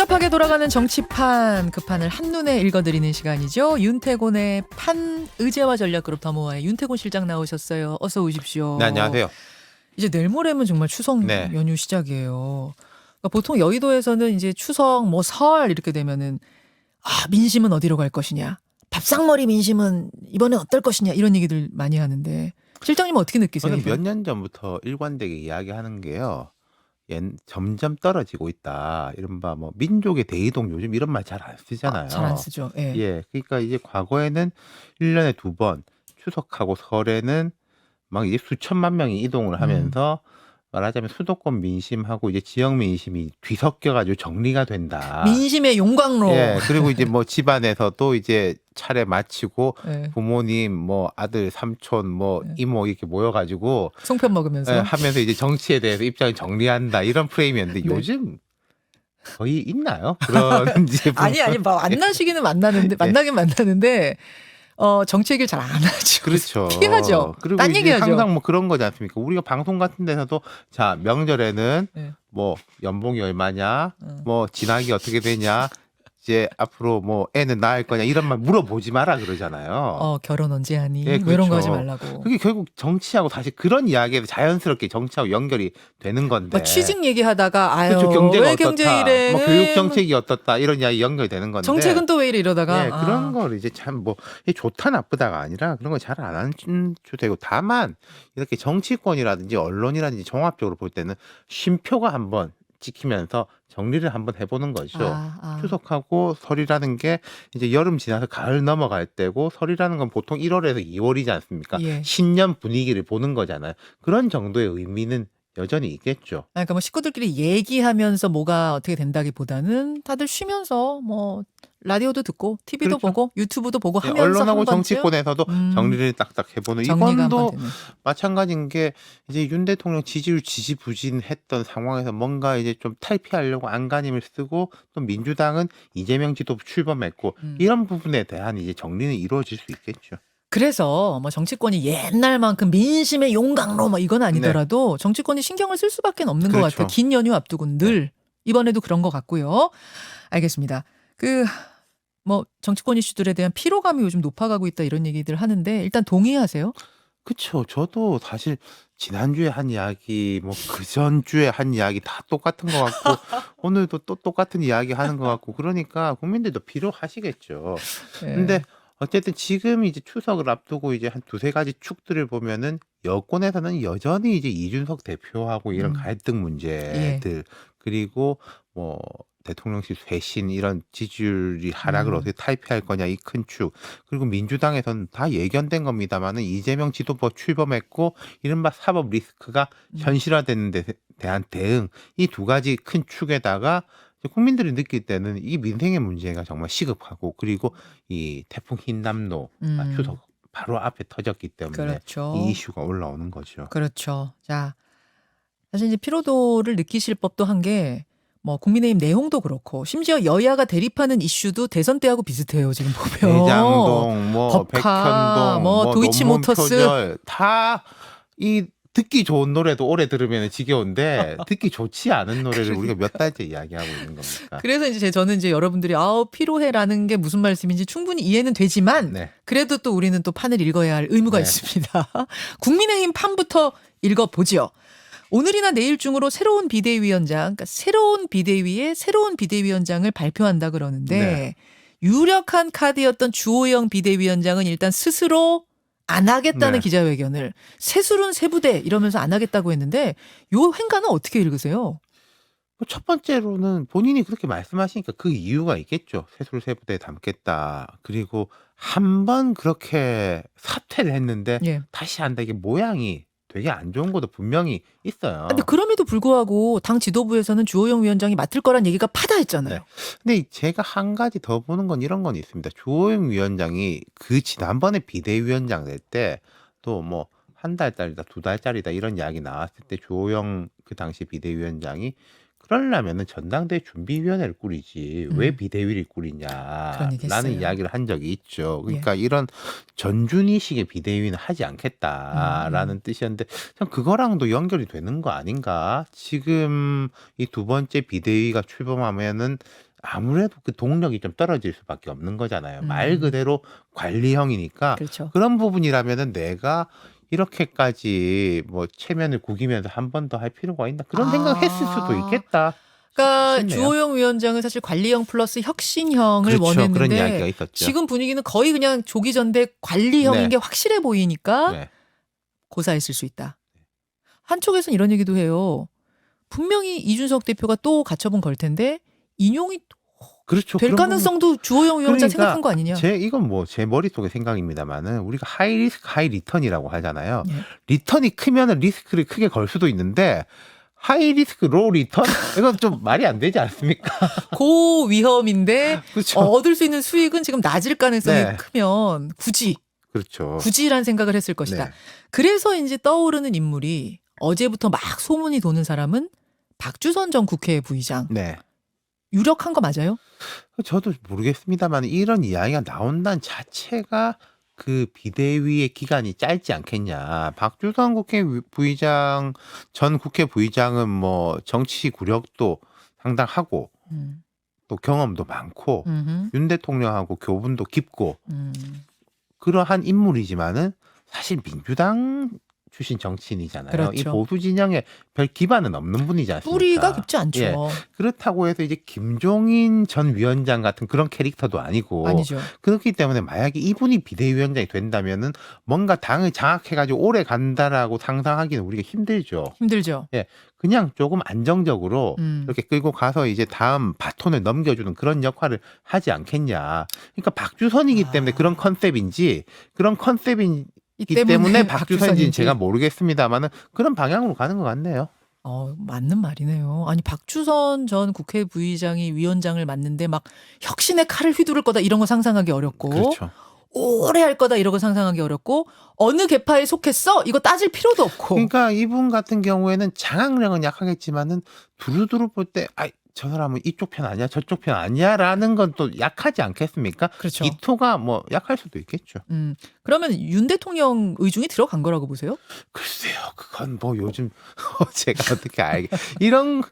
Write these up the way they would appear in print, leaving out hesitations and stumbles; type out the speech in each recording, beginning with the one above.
복잡하게 돌아가는 정치판, 그 판을 한눈에 읽어드리는 시간이죠. 윤태곤의 판 의제와 전략그룹 더모아의 윤태곤 실장 나오셨어요. 어서 오십시오. 네, 안녕하세요. 이제 내일 모레면 정말 추석 네. 연휴 시작이에요. 그러니까 보통 여의도에서는 이제 추석 뭐 설 이렇게 되면은 민심은 어디로 갈 것이냐, 밥상머리 민심은 이번에 어떨 것이냐 이런 얘기들 많이 하는데 실장님은 어떻게 느끼세요? 저는 이번? 몇 년 전부터 일관되게 이야기하는 게요. 점점 떨어지고 있다. 이른바 뭐 민족의 대이동, 요즘 이런 말 잘 안 쓰잖아요. 잘 안 쓰죠. 예. 예. 그러니까 이제 과거에는 1년에 2번 추석하고 설에는 막 이제 수천만 명이 이동을 하면서 말하자면 수도권 민심하고 이제 지역 민심이 뒤섞여 가지고 정리가 된다. 민심의 용광로. 예. 그리고 이제 뭐 집안에서도 이제 차례 마치고 예. 부모님, 뭐 아들, 삼촌, 뭐 네. 이모 이렇게 모여가지고 송편 먹으면서. 예, 하면서 이제 정치에 대해서 입장을 정리한다 이런 프레임이었는데 네. 요즘 거의 있나요? 그런 이제 아니 뭐 만나시기는 만나는데 만나긴 만나는데 정치 얘기를 잘 안 하죠. 그렇죠. 피하죠. 그리고 딴 이제 얘기하죠. 항상 뭐 그런 거지 않습니까? 우리가 방송 같은 데서도 자 명절에는 네. 뭐 연봉이 얼마냐, 어. 뭐 진학이 어떻게 되냐, 이제 앞으로 뭐 애는 낳을 거냐 이런 말 물어보지 마라 그러잖아요. 결혼 언제 하니? 예, 뭐 이런 거 하지 그렇죠. 말라고. 그게 결국 정치하고 다시 그런 이야기에서 자연스럽게 정치하고 연결이 되는 건데. 뭐 취직 얘기하다가 그렇죠. 경제가 왜 어떻다, 경제 이래? 뭐 교육 정책이 어떻다 이런 이야기 연결되는 건데. 정책은 또 왜 이래 이러다가. 예, 그런 걸 이제 참 뭐 좋다 나쁘다가 아니라 그런 걸 잘 안 하는 되고, 다만 이렇게 정치권이라든지 언론이라든지 종합적으로 볼 때는 쉼표가 한번 찍히면서 정리를 한번 해보는 거죠. 추석하고 설이라는 게 이제 여름 지나서 가을 넘어갈 때고, 설이라는 건 보통 1월에서 2월이지 않습니까? 예. 신년 분위기를 보는 거잖아요. 그런 정도의 의미는 여전히 있겠죠. 그러니까 뭐 식구들끼리 얘기하면서 뭐가 어떻게 된다기보다는 다들 쉬면서 뭐 라디오도 듣고 TV도 그렇죠. 보고 유튜브도 보고 예, 하면서 언론하고 한 번쯤 정치권에서도 정리를 딱딱 해보는, 정리가 이번도 한번 되는. 마찬가지인 게 이제 윤 대통령 지지율 지지부진했던 상황에서 뭔가 이제 좀 탈피하려고 안간힘을 쓰고, 또 민주당은 이재명 지도 출범했고 이런 부분에 대한 이제 정리는 이루어질 수 있겠죠. 그래서 뭐 정치권이 옛날만큼 민심의 용광로 뭐 이건 아니더라도 정치권이 신경을 쓸 수밖에 없는 것 그렇죠. 같아요. 긴 연휴 앞두고는 늘 이번에도 그런 것 같고요. 알겠습니다. 뭐 정치권 이슈들에 대한 피로감이 요즘 높아가고 있다 이런 얘기들 하는데 일단 동의하세요? 그렇죠. 저도 사실 지난주에 한 이야기, 뭐 그전주에 한 이야기 다 똑같은 것 같고 오늘도 또 똑같은 이야기 하는 것 같고, 그러니까 국민들도 필요하시겠죠. 네. 근데 어쨌든 지금 이제 추석을 앞두고 이제 한 두세 가지 축들을 보면은 여권에서는 여전히 이제 이준석 대표하고 이런 갈등 문제들, 그리고 뭐 대통령실 쇄신 이런 지지율이 하락을 어떻게 탈피할 거냐 이 큰 축, 그리고 민주당에서는 다 예견된 겁니다만은 이재명 지도부 출범했고 이른바 사법 리스크가 현실화되는 데 대한 대응, 이 두 가지 큰 축에다가 국민들이 느낄 때는 이 민생의 문제가 정말 시급하고, 그리고 이 태풍 흰남노 추석 바로 앞에 터졌기 때문에 그렇죠. 이 이슈가 올라오는 거죠. 그렇죠. 자, 사실 이제 피로도를 느끼실 법도 한 게 뭐 국민의힘 내용도 그렇고 심지어 여야가 대립하는 이슈도 대선 때하고 비슷해요. 지금 보면. 대장동, 뭐 법카, 백현동, 뭐 도이치모터스. 논문표절, 다 이 듣기 좋은 노래도 오래 들으면 지겨운데 듣기 좋지 않은 노래를 우리가 몇 달째 이야기하고 있는 겁니까? 그래서 이제 저는 이제 여러분들이 피로해라는 게 무슨 말씀인지 충분히 이해는 되지만 네. 그래도 또 우리는 또 판을 읽어야 할 의무가 네. 있습니다. 국민의힘 판부터 읽어보죠. 오늘이나 내일 중으로 새로운 비대위원장, 그러니까 새로운 비대위의 새로운 비대위원장을 발표한다 그러는데 네. 유력한 카드였던 주호영 비대위원장은 일단 스스로 안 하겠다는 네. 기자회견을, 새술은 세부대 이러면서 안 하겠다고 했는데 요 행간은 어떻게 읽으세요? 첫 번째로는 본인이 그렇게 말씀하시니까 그 이유가 있겠죠. 새술 세부대에 담겠다. 그리고 한 번 그렇게 사퇴를 했는데 예. 다시 한다. 이게 모양이 되게 안 좋은 것도 분명히 있어요. 근데 그럼에도 불구하고 당 지도부에서는 주호영 위원장이 맡을 거란 얘기가 파다했잖아요. 네. 근데 제가 한 가지 더 보는 건 이런 건 있습니다. 주호영 위원장이 그 지난번에 비대위원장 될 때 또 뭐 한 달짜리다, 두 달짜리다 이런 이야기 나왔을 때 주호영 그 당시 비대위원장이 그러려면은 전당대회 준비위원회를 꾸리지 왜 비대위를 그런 얘기 꾸리냐라는 했어요. 이야기를 한 적이 있죠. 그러니까 이런 전준희식의 비대위는 하지 않겠다라는 뜻이었는데 참 그거랑도 연결이 되는 거 아닌가? 지금 이 두 번째 비대위가 출범하면은 아무래도 그 동력이 좀 떨어질 수밖에 없는 거잖아요. 말 음. 그대로 관리형이니까 그렇죠. 그런 부분이라면은 내가 이렇게까지 뭐 체면을 구기면서 한 번 더 할 필요가 있나 그런 생각했을 수도 있겠다 그러니까 싶네요. 주호영 위원장은 사실 관리형 플러스 혁신형을 그렇죠. 그런 원했는데 이야기가 있었죠. 지금 분위기는 거의 그냥 조기 전대 관리형인 네. 게 확실해 보이니까 네. 고사했을 수 있다. 한쪽에서는 이런 얘기도 해요. 분명히 이준석 대표가 또 가처분 걸 텐데 인용이 그렇죠. 될 그런 부분 가능성도 주호영 위원장 생각한 거 아니냐. 이건 뭐 제 머릿속의 생각입니다만은 우리가 하이 리스크 하이 리턴이라고 하잖아요. 예. 리턴이 크면은 리스크를 크게 걸 수도 있는데 하이 리스크 로우 리턴 이건 좀 말이 안 되지 않습니까? 고위험인데 그렇죠. 얻을 수 있는 수익은 지금 낮을 가능성이 네. 크면 그렇죠. 굳이란 생각을 했을 것이다. 네. 그래서 이제 떠오르는 인물이 어제부터 막 소문이 도는 사람은 박주선 전 국회 부의장. 네. 유력한 거 맞아요? 저도 모르겠습니다만 이런 이야기가 나온다는 자체가 그 비대위의 기간이 짧지 않겠냐. 박주선 국회 부의장 전 국회 부의장은 뭐 정치 구력도 상당하고 음. 또 경험도 많고 음흠. 윤 대통령하고 교분도 깊고 음. 그러한 인물이지만은 사실 민주당 출신 정치인이잖아요. 이 그렇죠. 보수 진영에 별 기반은 없는 분이지 않습니까? 뿌리가 깊지 않죠. 예. 그렇다고 해서 이제 김종인 전 위원장 같은 그런 캐릭터도 아니고 아니죠. 그렇기 때문에 만약에 이분이 비대위원장이 된다면은 뭔가 당을 장악해가지고 오래 간다라고 상상하기는 우리가 힘들죠. 힘들죠. 그냥 조금 안정적으로 음. 이렇게 끌고 가서 이제 다음 바톤을 넘겨주는 그런 역할을 하지 않겠냐. 그러니까 박주선이기 때문에 그런 컨셉인지 그런 컨셉이기 때문에 박주선인지는 제가 모르겠습니다만은 그런 방향으로 가는 것 같네요. 맞는 말이네요. 아니 박주선 전 국회 부의장이 위원장을 맡는데 막 혁신의 칼을 휘두를 거다 이런 거 상상하기 어렵고 그렇죠. 오래 할 거다 이런 거 상상하기 어렵고 어느 계파에 속했어? 이거 따질 필요도 없고. 그러니까 이분 같은 경우에는 장악력은 약하겠지만은 두루두루 볼 때 저 사람은 이쪽 편 아니야 저쪽 편 아니야라는 건 또 약하지 않겠습니까? 그렇죠. 기토가 뭐 약할 수도 있겠죠. 그러면 윤 대통령 의중이 들어간 거라고 보세요? 글쎄요, 그건 뭐 요즘 제가 어떻게 이런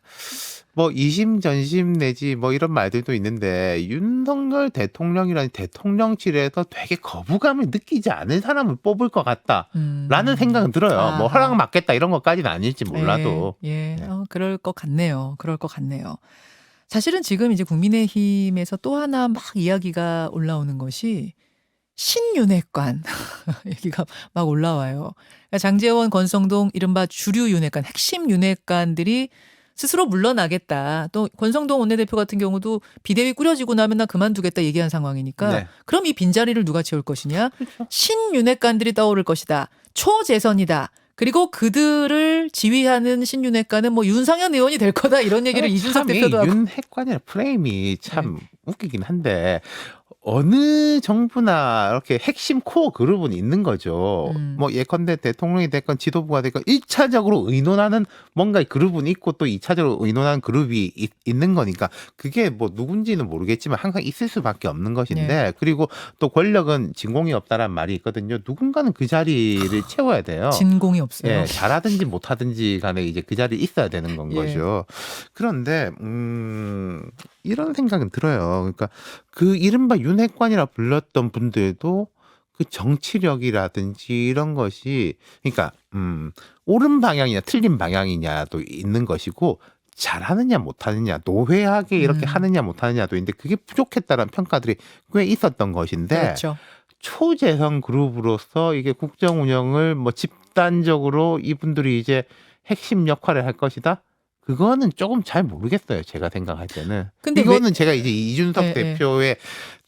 뭐 이심전심 내지 뭐 이런 말들도 있는데 윤석열 대통령이라는 대통령실에서 되게 거부감을 느끼지 않은 사람을 뽑을 것 같다라는 생각은 들어요. 뭐 허락 맞겠다 이런 것까지는 아닐지 몰라도. 예. 그럴 것 같네요. 그럴 것 같네요. 사실은 지금 이제 국민의힘에서 또 하나 막 이야기가 올라오는 것이 신윤회관 얘기가 막 올라와요. 그러니까 장제원, 권성동 이른바 주류 윤회관, 핵심 윤회관들이 스스로 물러나겠다. 또 권성동 원내대표 같은 경우도 비대위 꾸려지고 나면 나 그만두겠다 얘기한 상황이니까 네. 그럼 이 빈자리를 누가 채울 것이냐. 그렇죠. 신윤회관들이 떠오를 것이다. 초재선이다. 그리고 그들을 지휘하는 신윤회관은 뭐 윤상현 의원이 될 거다 이런 얘기를 이준석 대표도 하고. 윤핵관이라는 프레임이 참 웃기긴 한데 어느 정부나 이렇게 핵심 코어 그룹은 있는 거죠. 뭐 예컨대 대통령이 됐건 지도부가 됐건 1차적으로 의논하는 뭔가 그룹은 있고 또 2차적으로 의논하는 그룹이 있는 거니까 그게 뭐 누군지는 모르겠지만 항상 있을 수밖에 없는 것인데 그리고 또 권력은 진공이 없다라는 말이 있거든요. 누군가는 그 자리를 채워야 돼요. 진공이 없어요. 예, 잘하든지 못하든지 간에 이제 그 자리에 있어야 되는 건 거죠. 그런데 이런 생각은 들어요. 그러니까 그 이른바 윤핵관이라 불렀던 분들도 그 정치력이라든지 이런 것이 그러니까 옳은 방향이냐 틀린 방향이냐도 있는 것이고 잘하느냐 못하느냐 노회하게 이렇게 하느냐 못하느냐도 있는데 그게 부족했다는 평가들이 꽤 있었던 것인데 그렇죠. 초재선 그룹으로서 이게 국정 운영을 뭐 집단적으로 이분들이 이제 핵심 역할을 할 것이다. 그거는 조금 잘 모르겠어요. 제가 생각할 때는. 근데 이거는 제가 이제 이준석 대표의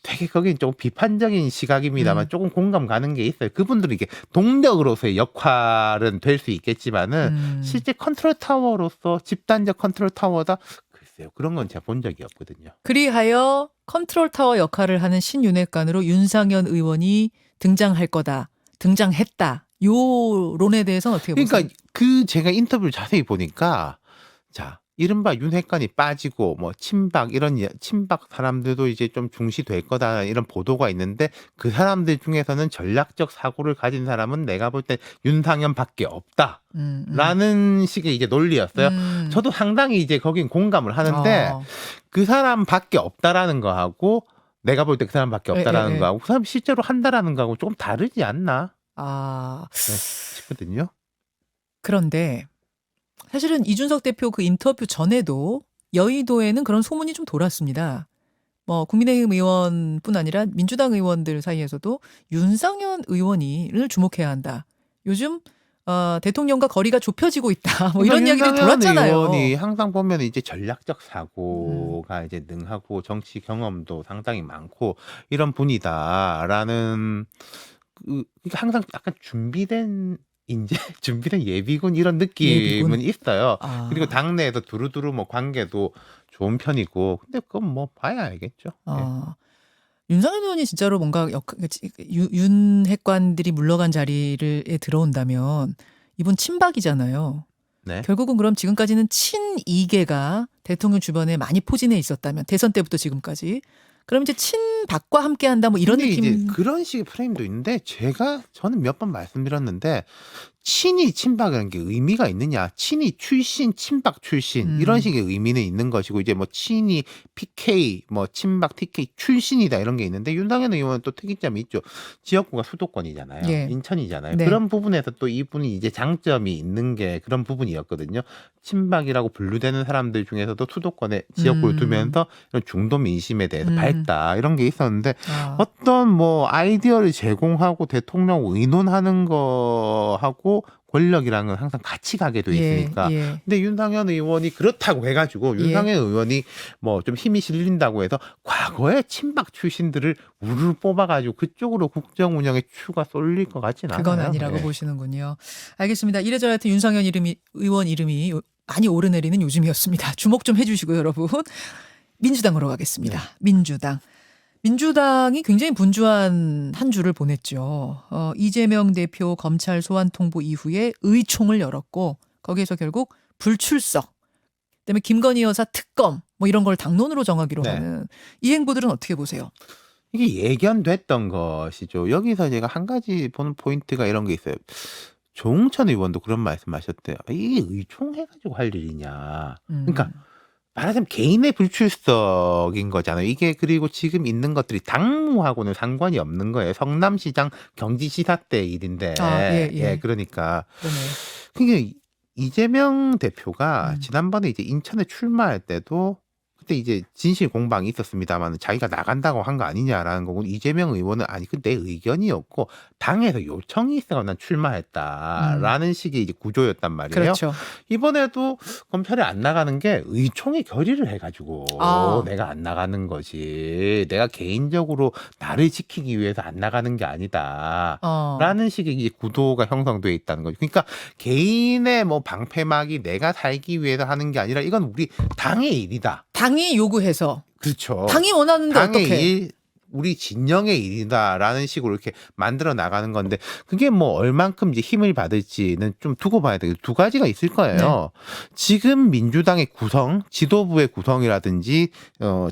되게 거긴 조금 비판적인 시각입니다만 조금 공감 가는 게 있어요. 그분들이 이게 동력으로서의 역할은 될 수 있겠지만은 실제 컨트롤 타워로서 집단적 컨트롤 타워다. 글쎄요. 그런 건 제가 본 적이 없거든요. 그리하여 컨트롤 타워 역할을 하는 신윤회관으로 윤상현 의원이 등장할 거다. 등장했다. 요 론에 대해서는 어떻게 보세요? 그러니까 그 제가 인터뷰를 자세히 보니까 자 이른바 윤핵관이 빠지고 뭐 친박 친박 사람들도 이제 좀 중시될 거다 이런 보도가 있는데 그 사람들 중에서는 전략적 사고를 가진 사람은 내가 볼 때 윤상현밖에 없다라는 식의 이제 논리였어요. 저도 상당히 이제 거긴 공감을 하는데 그 사람밖에 없다라는 거하고 내가 볼 때 그 사람밖에 없다라는 거하고 그 사람 실제로 한다라는 거하고 조금 다르지 않나 싶거든요. 그런데 사실은 이준석 대표 그 인터뷰 전에도 여의도에는 그런 소문이 좀 돌았습니다. 뭐 국민의힘 의원뿐 아니라 민주당 의원들 사이에서도 윤상현 의원을 주목해야 한다. 요즘 대통령과 거리가 좁혀지고 있다. 뭐 이런 이야기들이 돌았잖아요. 의원이 항상 보면 이제 전략적 사고가 이제 능하고 정치 경험도 상당히 많고 이런 분이다라는 항상 약간 준비된 예비군 이런 느낌은 있어요. 그리고 당내에서 두루두루 뭐 관계도 좋은 편이고 근데 그건 뭐 봐야 알겠죠. 윤상현 의원이 진짜로 뭔가 윤핵관들이 물러간 자리에 들어온다면 이분 친박이잖아요. 네. 결국은 그럼 지금까지는 친이계가 대통령 주변에 많이 포진해 있었다면 대선 때부터 지금까지 그럼 이제 친박과 함께한다 뭐 이런 느낌. 이제 그런 식의 프레임도 있는데 저는 몇 번 말씀드렸는데 친이 친박이라는 게 의미가 있느냐? 친이 출신, 친박 출신 이런 식의 의미는 있는 것이고 이제 뭐 친이 PK, 뭐 친박 TK 출신이다 이런 게 있는데 윤상현 의원은 또 특이점이 있죠. 지역구가 수도권이잖아요. 예. 인천이잖아요. 네. 그런 부분에서 또 이분이 이제 장점이 있는 게 그런 부분이었거든요. 친박이라고 분류되는 사람들 중에서도 수도권에 지역구를 두면서 이런 중도 민심에 대해서 밝다 이런 게 있었는데 어떤 뭐 아이디어를 제공하고 대통령 의논하는 거하고 권력이랑은 항상 같이 가게 돼 있으니까. 근데 윤상현 의원이 그렇다고 해가지고 윤상현 의원이 뭐 좀 힘이 실린다고 해서 과거에 친박 출신들을 우르르 뽑아가지고 그쪽으로 국정 운영의 추가 쏠릴 것 같지는 않아요. 그건 아니라고 보시는군요. 알겠습니다. 이래저래 하여튼 윤상현 의원 이름이 많이 오르내리는 요즘이었습니다. 주목 좀 해주시고요, 여러분. 민주당으로 가겠습니다. 민주당이 굉장히 분주한 한 주를 보냈죠. 이재명 대표 검찰 소환 통보 이후에 의총을 열었고 거기에서 결국 불출석, 그다음에 김건희 여사 특검 뭐 이런 걸 당론으로 정하기로 하는 이 행보들은 어떻게 보세요? 이게 예견됐던 것이죠. 여기서 제가 한 가지 보는 포인트가 이런 게 있어요. 조응천 의원도 그런 말씀하셨대요. 이게 의총해가지고 할 일이냐. 그러니까 말하자면 개인의 불출석인 거잖아요. 이게 그리고 지금 있는 것들이 당무하고는 상관이 없는 거예요. 성남시장 경기지사 때 일인데. 그러니까. 그게 이재명 대표가 지난번에 이제 인천에 출마할 때도 그때 이제 진실 공방이 있었습니다만 자기가 나간다고 한 거 아니냐라는 거고 이재명 의원은 아니 그 내 의견이었고 당에서 요청이 있어서 난 출마했다라는 식의 이제 구조였단 말이에요. 그렇죠. 이번에도 검찰에 안 나가는 게 의총이 결의를 해가지고 내가 안 나가는 거지. 내가 개인적으로 나를 지키기 위해서 안 나가는 게 아니다라는 식의 이제 구도가 형성돼 있다는 거죠. 그러니까 개인의 뭐 방패막이 내가 살기 위해서 하는 게 아니라 이건 우리 당의 일이다. 당이 요구해서. 그렇죠. 당이 원하는데 어떻게? 우리 진영의 일이다라는 식으로 이렇게 만들어 나가는 건데 그게 뭐 얼만큼 이제 힘을 받을지는 좀 두고 봐야 되겠죠. 두 가지가 있을 거예요. 지금 민주당의 구성, 지도부의 구성이라든지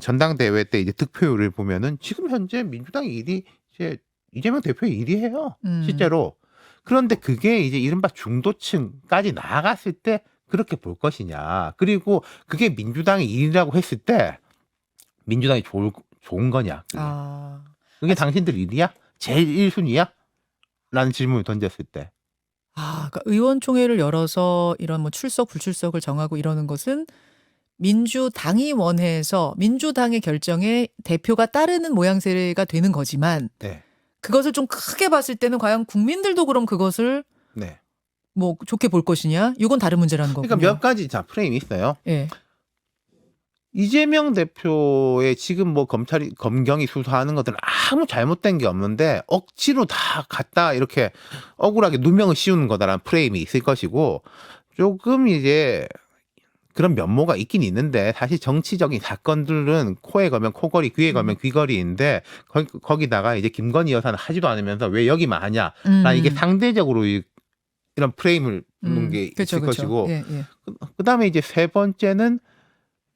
전당대회 때 이제 득표율을 보면은 지금 현재 민주당의 일이 이제 이재명 대표의 일이에요. 실제로. 그런데 그게 이제 이른바 중도층까지 나아갔을 때 그렇게 볼 것이냐. 그리고 그게 민주당의 일이라고 했을 때 민주당이 좋은 거냐. 그게 당신들 일이야? 제일 1순위야? 라는 질문을 던졌을 때. 그러니까 의원총회를 열어서 이런 뭐 출석 불출석을 정하고 이러는 것은 민주당이 원해서 민주당의 결정에 대표가 따르는 모양새가 되는 거지만 그것을 좀 크게 봤을 때는 과연 국민들도 그럼 그것을 뭐 좋게 볼 것이냐? 이건 다른 문제라는 거군요. 그러니까 몇 가지 프레임이 있어요. 이재명 대표의 지금 뭐 검경이 수사하는 것들은 아무 잘못된 게 없는데 억지로 다 갖다 이렇게 억울하게 누명을 씌우는 거다라는 프레임이 있을 것이고 조금 이제 그런 면모가 있긴 있는데 사실 정치적인 사건들은 코에 걸면 코걸이, 귀에 걸면 귀걸이인데 거기다가 이제 김건희 여사는 하지도 않으면서 왜 여기만 하냐? 이게 상대적으로 이런 프레임을 게 그쵸, 있을 그쵸. 것이고 예, 예. 그다음에 이제 세 번째는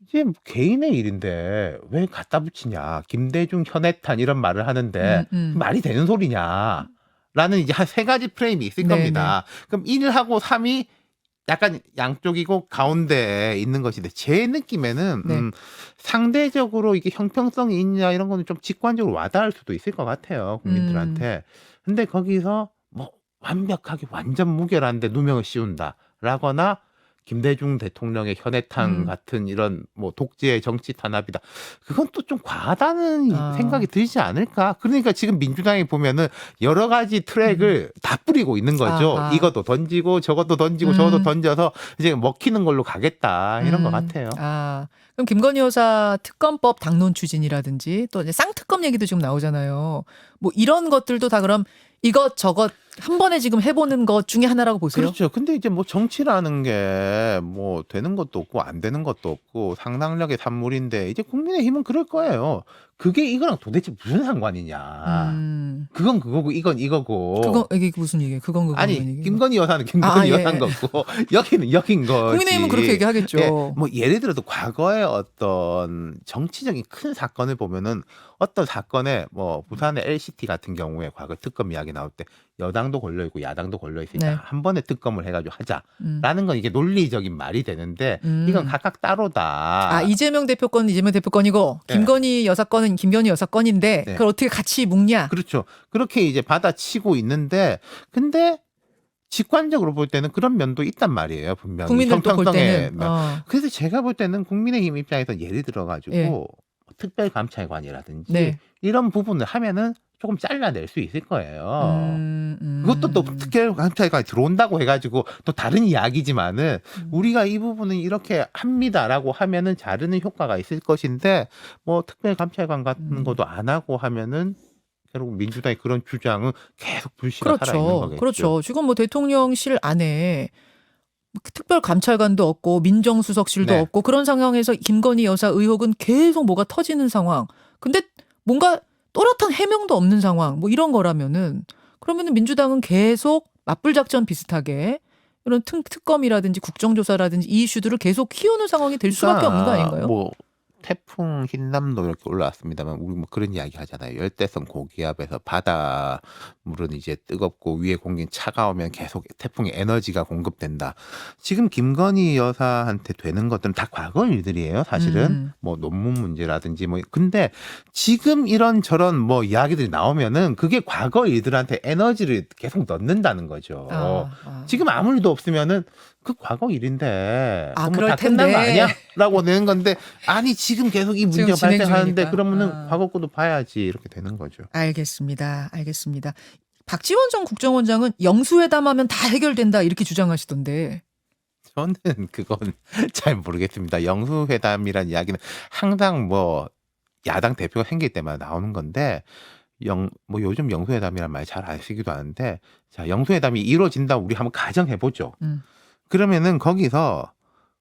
이제 뭐 개인의 일인데 왜 갖다 붙이냐. 김대중, 현해탄 이런 말을 하는데 말이 되는 소리냐라는 이제 한 세 가지 프레임이 있을 네네. 겁니다. 그럼 1하고 3이 약간 양쪽이고 가운데에 있는 것인데 제 느낌에는 네. 상대적으로 이게 형평성이 있냐 이런 거는 좀 직관적으로 와닿을 수도 있을 것 같아요, 국민들한테. 근데 거기서 뭐 완벽하게 완전 무결한데 누명을 씌운다라거나 김대중 대통령의 현해탄 같은 이런 뭐 독재의 정치 탄압이다. 그건 또 좀 과하다는 아. 생각이 들지 않을까? 그러니까 지금 민주당이 보면은 여러 가지 트랙을 다 뿌리고 있는 거죠. 아하. 이것도 던지고 저것도 던지고 저것도 던져서 이제 먹히는 걸로 가겠다 이런 것 같아요. 아, 그럼 김건희 여사 특검법 당론 추진이라든지 또 이제 쌍특검 얘기도 지금 나오잖아요. 뭐 이런 것들도 다 그럼 이것 저것 한 번에 지금 해보는 것 중에 하나라고 보세요? 그렇죠. 근데 이제 뭐 정치라는 게 뭐 되는 것도 없고 안 되는 것도 없고 상상력의 산물인데 이제 국민의힘은 그럴 거예요. 그게 이거랑 도대체 무슨 상관이냐. 그건 그거고 이건 이거고. 그거 이게 무슨 얘기예요? 그건 그건 아니 얘기예요. 김건희 여사는 김건희 예. 여사인 거고 여기는 여긴 거지. 국민의힘은 그렇게 얘기하겠죠. 예, 뭐 예를 들어서 과거에 어떤 정치적인 큰 사건을 보면은 어떤 사건에 뭐 부산의 LCT 같은 경우에 과거 특검 이야기 나올 때 여당도 걸려 있고 야당도 걸려 있으니까 네. 한 번에 특검을 해가지고 하자라는 건 이게 논리적인 말이 되는데 이건 각각 따로다. 아, 이재명 대표 건은 이재명 대표 건이고 네. 김건희 여사 건은 김건희 여사 건인데 네. 그걸 어떻게 같이 묶냐? 그렇죠. 그렇게 이제 받아치고 있는데 근데 직관적으로 볼 때는 그런 면도 있단 말이에요. 분명히 국민들 또 볼 형평성의 때는 면. 그래서 제가 볼 때는 국민의힘 입장에서 예를 들어가지고 예. 특별감찰관이라든지 네. 이런 부분을 하면은 조금 잘라낼 수 있을 거예요. 그것도 또 특별감찰관이 들어온다고 해가지고 또 다른 이야기지만은 우리가 이 부분은 이렇게 합니다라고 하면은 자르는 효과가 있을 것인데 뭐 특별감찰관 같은 것도 안 하고 하면은 결국 민주당의 그런 주장은 계속 불씨가 살아있는 그렇죠. 거겠죠. 그렇죠. 지금 뭐 대통령실 안에 특별감찰관도 없고 민정수석실도 네. 없고 그런 상황에서 김건희 여사 의혹은 계속 뭐가 터지는 상황. 근데 뭔가 또렷한 해명도 없는 상황. 뭐 이런 거라면은 그러면은 민주당은 계속 맞불 작전 비슷하게 이런 특검이라든지 국정조사라든지 이 이슈들을 계속 키우는 상황이 될 수밖에 없는 거 아닌가요? 뭐 태풍 흰남노 이렇게 올라왔습니다만 우리 뭐 그런 이야기 하잖아요. 열대성 고기압에서 바닷물은 이제 뜨겁고 위에 공기는 차가우면 계속 태풍의 에너지가 공급된다. 지금 김건희 여사한테 되는 것들은 다 과거 일들이에요. 사실은 뭐 논문 문제라든지 뭐 근데 지금 이런 저런 뭐 이야기들이 나오면은 그게 과거 일들한테 에너지를 계속 넣는다는 거죠. 지금 아무 일도 없으면은 그 과거 일인데 그럴 다 끝난 거 텐데. 아니야?라고 되는 건데 아니 지금 계속 이 문제가 진행 발생하는데 중이니까. 그러면은 과거 거도 봐야지 이렇게 되는 거죠. 알겠습니다. 알겠습니다. 박지원 전 국정원장은 영수회담하면 다 해결된다 이렇게 주장하시던데. 저는 그건 잘 모르겠습니다. 영수회담이란 이야기는 항상 뭐 야당 대표가 생길 때마다 나오는 건데 뭐 요즘 영수회담이란 말 잘 안 쓰기도 하는데 자 영수회담이 이루어진다 우리 한번 가정해 보죠. 그러면은 거기서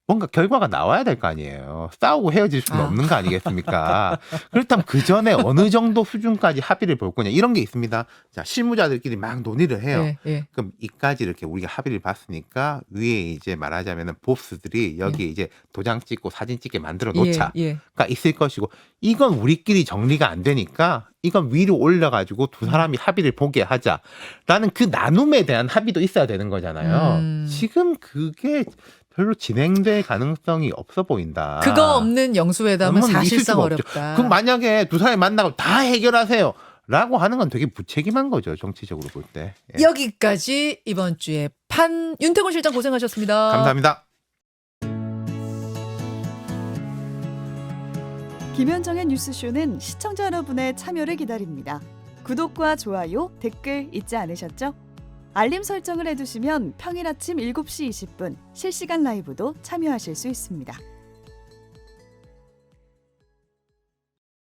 뭔가 결과가 나와야 될 거 아니에요. 싸우고 헤어질 수는 없는 거 아니겠습니까? 그렇다면 그 전에 어느 정도 수준까지 합의를 볼 거냐 이런 게 있습니다. 자 실무자들끼리 막 논의를 해요. 예. 그럼 이까지 이렇게 우리가 합의를 봤으니까 위에 이제 말하자면은 보스들이 여기 이제 도장 찍고 사진 찍게 만들어 놓자가 있을 것이고 이건 우리끼리 정리가 안 되니까 이건 위로 올려가지고 두 사람이 합의를 보게 하자라는 그 나눔에 대한 합의도 있어야 되는 거잖아요. 지금 그게 별로 진행될 가능성이 없어 보인다. 그거 없는 영수회담은 있을 사실상 수가 없죠. 어렵다. 그럼 만약에 두 사람이 만나고 다 해결하세요. 라고 하는 건 되게 무책임한 거죠. 정치적으로 볼 때. 예. 여기까지 이번 주에 윤태곤 실장 고생하셨습니다. 감사합니다. 김현정의 뉴스쇼는 시청자 여러분의 참여를 기다립니다. 구독과 좋아요, 댓글 잊지 않으셨죠? 알림 설정을 해두시면 평일 아침 7시 20분 실시간 라이브도 참여하실 수 있습니다.